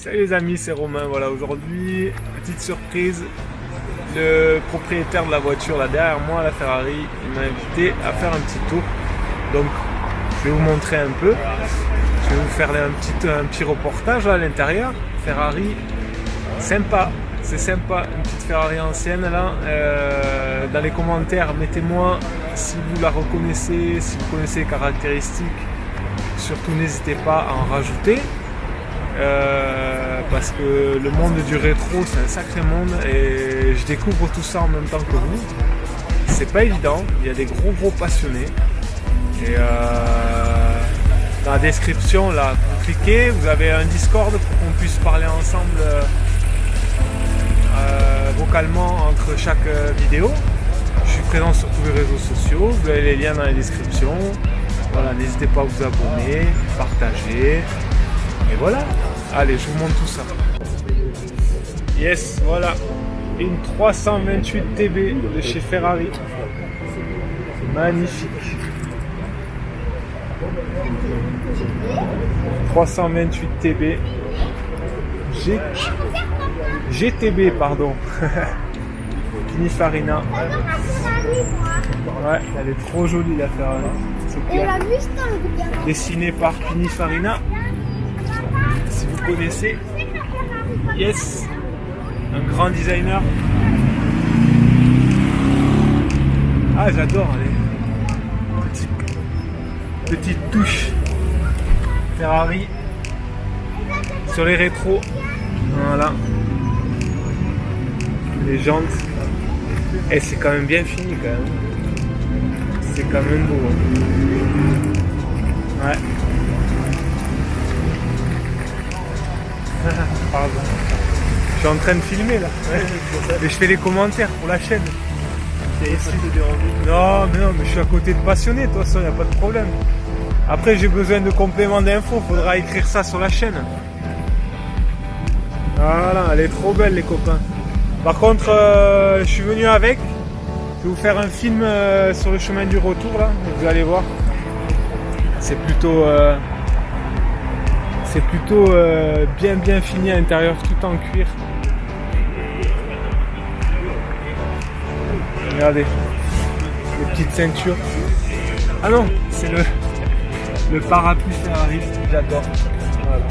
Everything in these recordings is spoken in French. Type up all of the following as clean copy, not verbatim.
Salut les amis, c'est Romain. Voilà, aujourd'hui, petite surprise. Le propriétaire de la voiture là derrière moi, la Ferrari, il m'a invité à faire un petit tour. Donc, je vais vous montrer un peu. Je vais vous faire un petit reportage à l'intérieur. Ferrari, sympa. C'est sympa, une petite Ferrari ancienne là. Dans les commentaires, mettez-moi si vous la reconnaissez, si vous connaissez les caractéristiques. Surtout, n'hésitez pas à en rajouter. Parce que le monde du rétro, c'est un sacré monde et je découvre tout ça en même temps que vous. C'est pas évident, il y a des gros passionnés. Et dans la description, là, vous cliquez, vous avez un Discord pour qu'on puisse parler ensemble vocalement entre chaque vidéo. Je suis présent sur tous les réseaux sociaux, vous avez les liens dans la description. Voilà, n'hésitez pas à vous abonner, partager. Et voilà, allez, je vous montre tout ça. Yes, voilà, une 328 TB de chez Ferrari. Magnifique. 328 TB. GTB, pardon. Pininfarina. Ouais, elle est trop jolie la Ferrari. Dessinée par Pininfarina. Si vous connaissez, yes, un grand designer. Ah, j'adore les petites touches Ferrari sur les rétros. Voilà, les jantes. Et c'est quand même bien fini quand même. C'est quand même beau. Ouais. Pardon. Je suis en train de filmer là. Ouais. Et je fais les commentaires pour la chaîne. Non, mais je suis à côté de passionné, de toute façon, il n'y a pas de problème. Après, j'ai besoin de compléments d'infos, faudra écrire ça sur la chaîne. Voilà, elle est trop belle, les copains. Par contre, je suis venu avec. Je vais vous faire un film sur le chemin du retour là. Vous allez voir. C'est plutôt bien fini à l'intérieur, tout en cuir. Regardez, les petites ceintures. Ah non, c'est le parapluie Ferrari, j'adore. Voilà.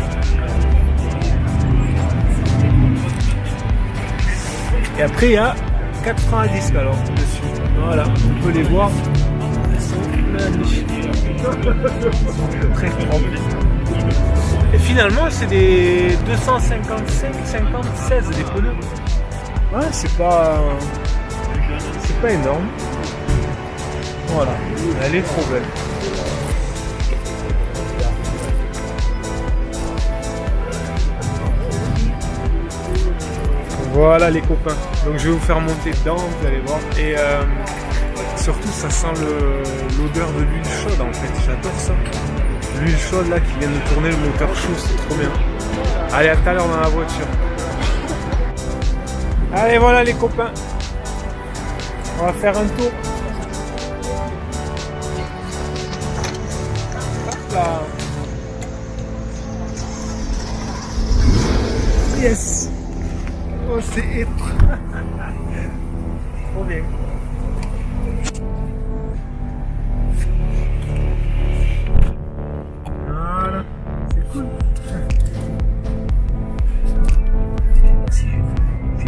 Et après il y a 4 freins à disque alors dessus. Voilà, on peut les voir. Ils sont magnifiques. Très propres. Et finalement, c'est des 255-56 des pneus. Ouais, c'est pas énorme. Voilà, elle est trop belle. Voilà les copains. Donc je vais vous faire monter dedans, vous allez voir. Et surtout, ça sent l'odeur de l'huile chaude en fait. J'adore ça. L'huile chaude là qui vient de tourner le moteur chaud, c'est trop bien. Allez, à tout à l'heure dans la voiture. Allez, voilà les copains. On va faire un tour. Hop là. Yes. Oh, c'est étrange. Trop bien.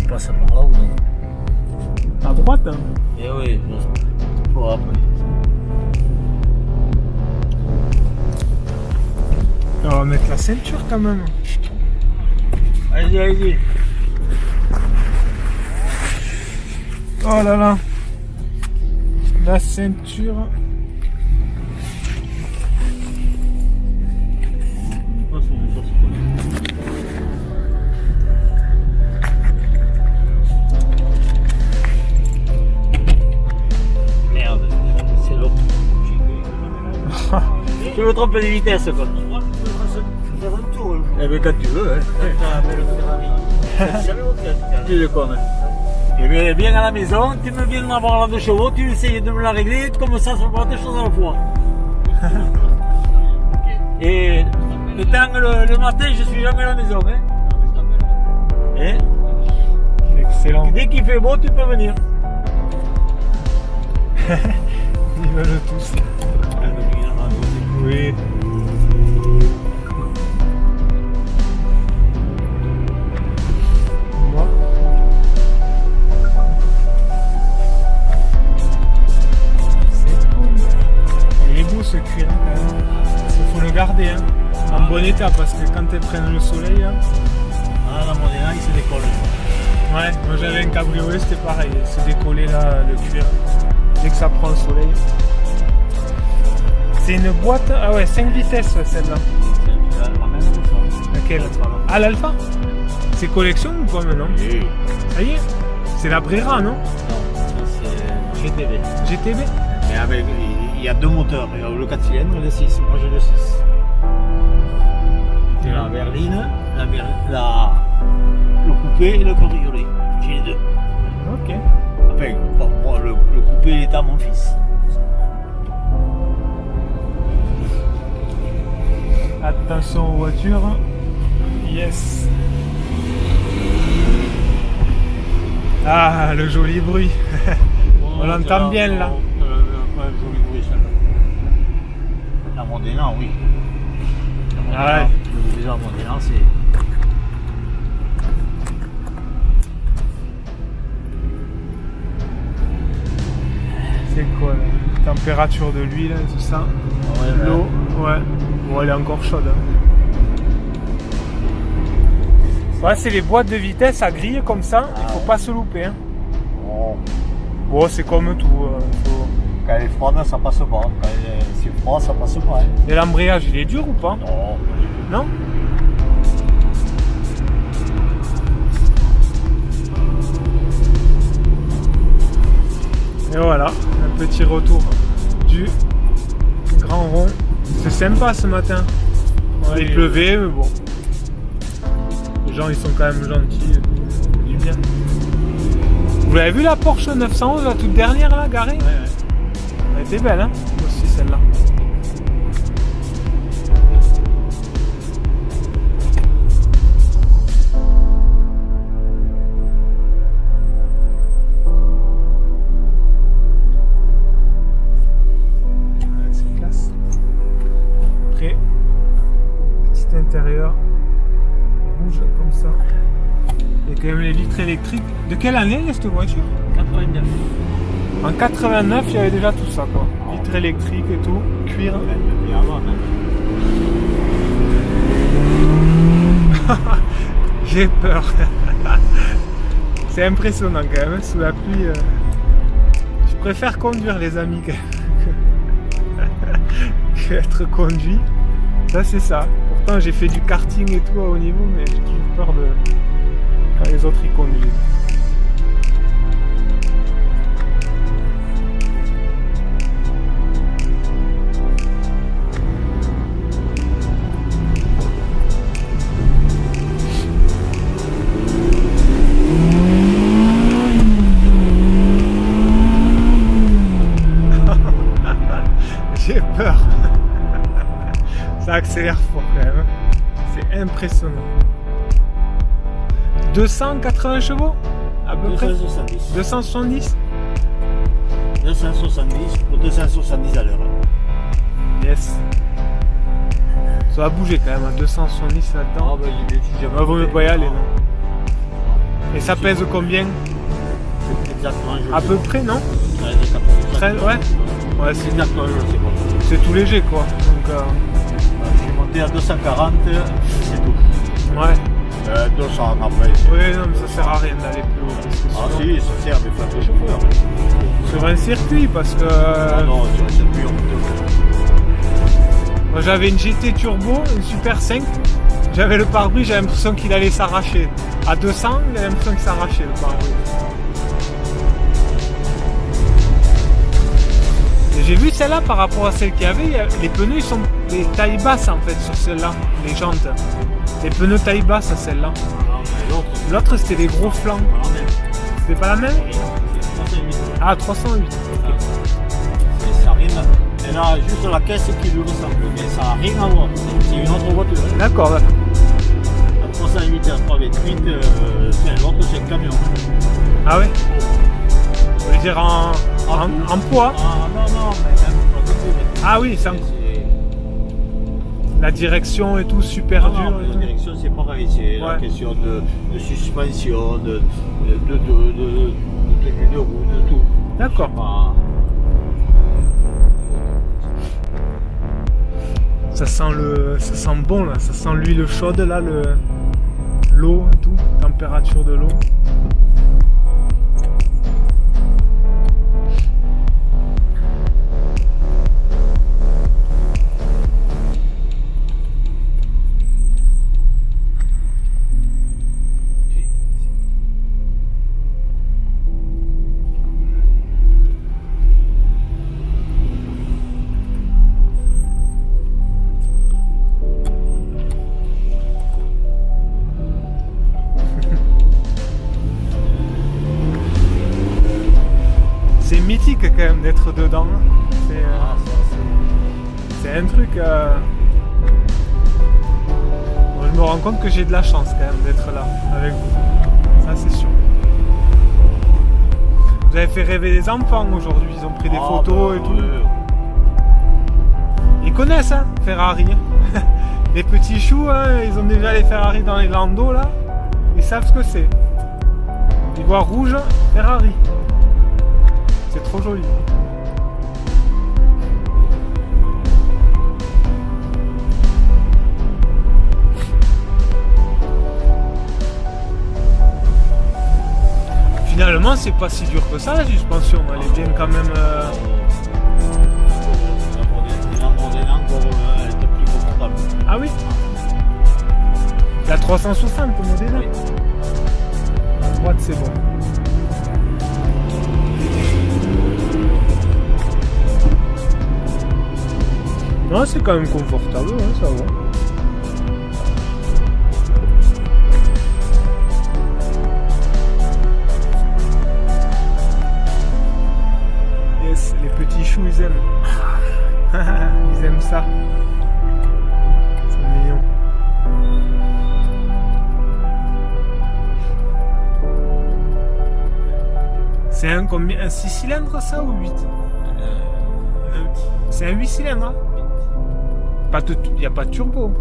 Par là ou non? À droite hein? Eh oui, pour après. On va mettre la ceinture quand même. Allez. Oh là là. La ceinture. Tu me trompes de vitesse quoi. Faire un tour. Eh bien quand tu veux, hein. Tu le connais. Et bien à la maison, tu me viens d'avoir la 2 chevaux, tu essayes de me la régler, comme ça va faire des choses à la fois. Et le temps, le matin, je suis jamais à la maison. Hein. Hein? Excellent. Dès qu'il fait beau, tu peux venir. Ils veulent tous. Oui. Moi. C'est cool. Il est beau ce cuir quand même. Il faut le garder hein. En bon état parce que quand ils prennent le soleil. Hein, Ah, la Modena, il se décolle. ouais, moi j'avais un cabriolet, c'était pareil. Il se décollait là le cuir. Dès que ça prend le soleil. C'est une boîte. Ah ouais, 5 vitesses celle-là. C'est la même chose. Laquelle? Ah, l'Alpha? C'est collection ou pas maintenant? Oui. Ça y est? C'est la Brera, non? Non, ça c'est GTV. GTB? Mais avec, il y a deux moteurs. Il y a le 4 cylindres et le 6. Moi j'ai le 6. Et la berline, le coupé et le cabriolet. J'ai les deux. Ok. Enfin, bon, moi le coupé il est à mon fils. Attention aux voitures. Yes. Ah, le joli bruit. On l'entend bien là. Joli bruit celle-là. La Modena, oui. La Modena, Ah ouais. déjà la Modena, c'est. C'est quoi la température de l'huile et tout ça? Ouais, L'eau, ouais. Bon, elle est encore chaude. Ouais, c'est les boîtes de vitesse à grille comme ça. Il faut pas se louper. Hein. Bon, Bon, c'est comme tout. quand elle est froide, ça passe pas. Quand c'est froid, ça passe pas. Hein. Et l'embrayage, il est dur ou pas? Non. Non? Et voilà, un petit retour du Grand Rond. C'est sympa ce matin. Ouais, il pleuvait, mais bon. Les gens, ils sont quand même gentils. C'est du bien. Vous l'avez vu la Porsche 911, la toute dernière là, garée? Ouais. Elle était belle, hein? Aussi celle-là. C'est classe. Après, petit intérieur rouge comme ça. Il y a quand même les vitres électriques. De quelle année est cette voiture? 89. En 89, il y avait déjà tout ça, quoi. Vitres électriques et tout, cuir. Et avant, J'ai peur. C'est impressionnant quand même, sous la pluie. Je préfère conduire, les amis, que être conduit. Ça, c'est ça. Pourtant, j'ai fait du karting et tout à haut niveau, mais j'ai toujours peur de quand les autres y conduisent. J'ai peur. Ça accélère fort quand même. C'est impressionnant. 280 chevaux à peu près. 270. 270. 270 ou 270 à l'heure. Yes. Ça va bouger quand même à 270 là-dedans. Ah bah il est déjà. Vaut mieux pas y aller, non. Et ça pèse combien? Exactement. À peu près, non? 13, ouais. Ouais, c'est Exactement, je sais pas. c'est tout léger quoi. Donc, Je suis monté à 240, c'est tout. ouais. 200 après. Oui, non, mais ça sert à rien d'aller plus haut. Parce que Ah sinon- si, ça sert des fois de chauffeur. sur un circuit, parce que Ah non, sur le circuit, on peut. moi j'avais une GT Turbo, une Super 5. J'avais le pare-brise, j'avais l'impression qu'il allait s'arracher. À 200, j'avais l'impression qu'il s'arrachait le pare-brise. Et j'ai vu celle-là par rapport à celle qu'il y avait, les pneus ils sont des tailles basses en fait sur celle-là, les jantes. Les pneus taille basse à celle-là. Non, mais l'autre, L'autre c'était des gros flancs. c'est pas la même. C'était pas la même? C'est 308. Ah, 308. Ok. Mais ça n'a rien à... Elle a juste la caisse qui lui ressemble, mais ça n'a rien à voir. C'est une autre voiture. D'accord. La 308 et la 328, L'autre, c'est le camion. Ah ouais? Vous voulez dire en poids? Ah non, non, mais même pas du tout. Ah oui, c'est la direction et tout super dur. Non, la direction, c'est pareil. C'est la question de suspension, de tenue de roue, de tout. D'accord. Ça sent bon là, ça sent l'huile chaude là, l'eau et tout, température de l'eau. C'est mythique quand même d'être dedans. C'est un truc. Moi, je me rends compte que j'ai de la chance quand même d'être là avec vous. Ça c'est sûr. Vous avez fait rêver les enfants aujourd'hui. Ils ont pris des photos et tout. Ils connaissent hein, Ferrari. Les petits choux, hein, ils ont déjà les Ferrari dans les landos là. Ils savent ce que c'est. Ils voient rouge, Ferrari. C'est trop joli. Finalement, c'est pas si dur que ça la suspension. Elle est bien quand même. Ah oui. La 360 modèle. Oui. À droite, c'est bon. Non, c'est quand même confortable, hein, ça va. Yes, les petits choux, ils aiment. Ils aiment ça. C'est mignon. C'est un combien? Un 6 cylindres, ça, ou 8? C'est un 8 cylindres, hein? Il n'y a pas de turbo.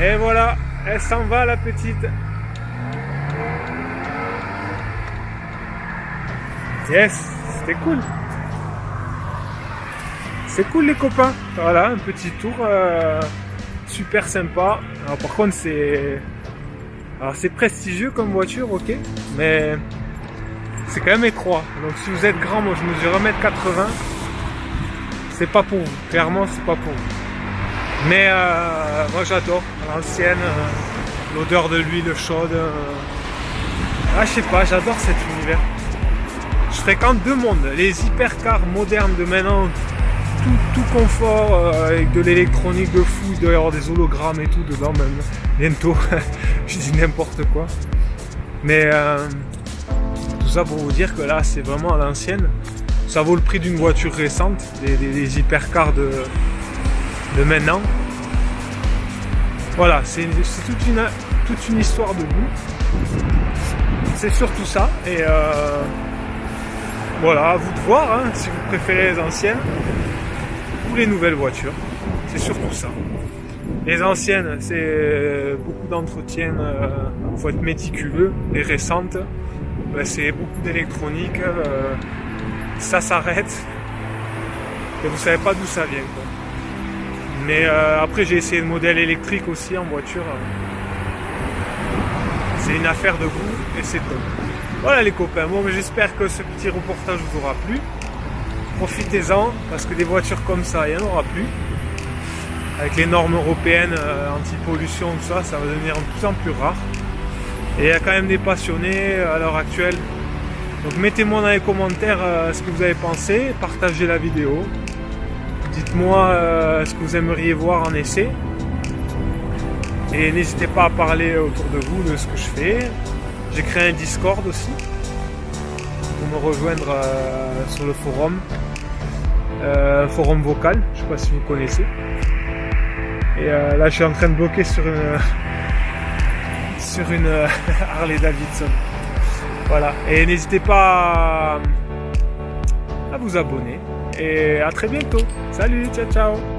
Et voilà, elle s'en va la petite. Yes, c'était cool. C'est cool les copains. Voilà, un petit tour super sympa. Alors par contre c'est prestigieux comme voiture, ok, mais c'est quand même étroit. Donc si vous êtes grand, moi je mesure 1m80, c'est pas pour vous. Clairement, c'est pas pour vous. Mais moi j'adore l'ancienne, l'odeur de l'huile chaude. Je sais pas, j'adore cet univers. Je fréquente deux mondes, les hypercars modernes de maintenant, tout confort, avec de l'électronique de fou, il doit y avoir des hologrammes et tout dedans même, bientôt, je dis n'importe quoi. Mais tout ça pour vous dire que là c'est vraiment à l'ancienne, ça vaut le prix d'une voiture récente, des hypercars de maintenant. Voilà, c'est toute une histoire de goût, c'est surtout ça, et voilà, à vous de voir hein, si vous préférez les anciennes ou les nouvelles voitures, c'est surtout ça. Les anciennes, c'est beaucoup d'entretien, faut être méticuleux. Les récentes, c'est beaucoup d'électronique, ça s'arrête et vous savez pas d'où ça vient, quoi. Mais après j'ai essayé le modèle électrique aussi en voiture, c'est une affaire de goût et c'est top. Voilà les copains, bon, j'espère que ce petit reportage vous aura plu. Profitez-en, parce que des voitures comme ça, il n'y en aura plus. Avec les normes européennes anti-pollution, tout ça, ça va devenir de plus en plus rare. Et il y a quand même des passionnés à l'heure actuelle. Donc mettez-moi dans les commentaires ce que vous avez pensé, partagez la vidéo. Dites-moi ce que vous aimeriez voir en essai. Et n'hésitez pas à parler autour de vous de ce que je fais. J'ai créé un Discord aussi pour me rejoindre sur le forum. forum vocal, je sais pas si vous connaissez. Et là, je suis en train de bloquer sur une Harley Davidson. Voilà. Et n'hésitez pas à vous abonner. Et à très bientôt. Salut, ciao, ciao.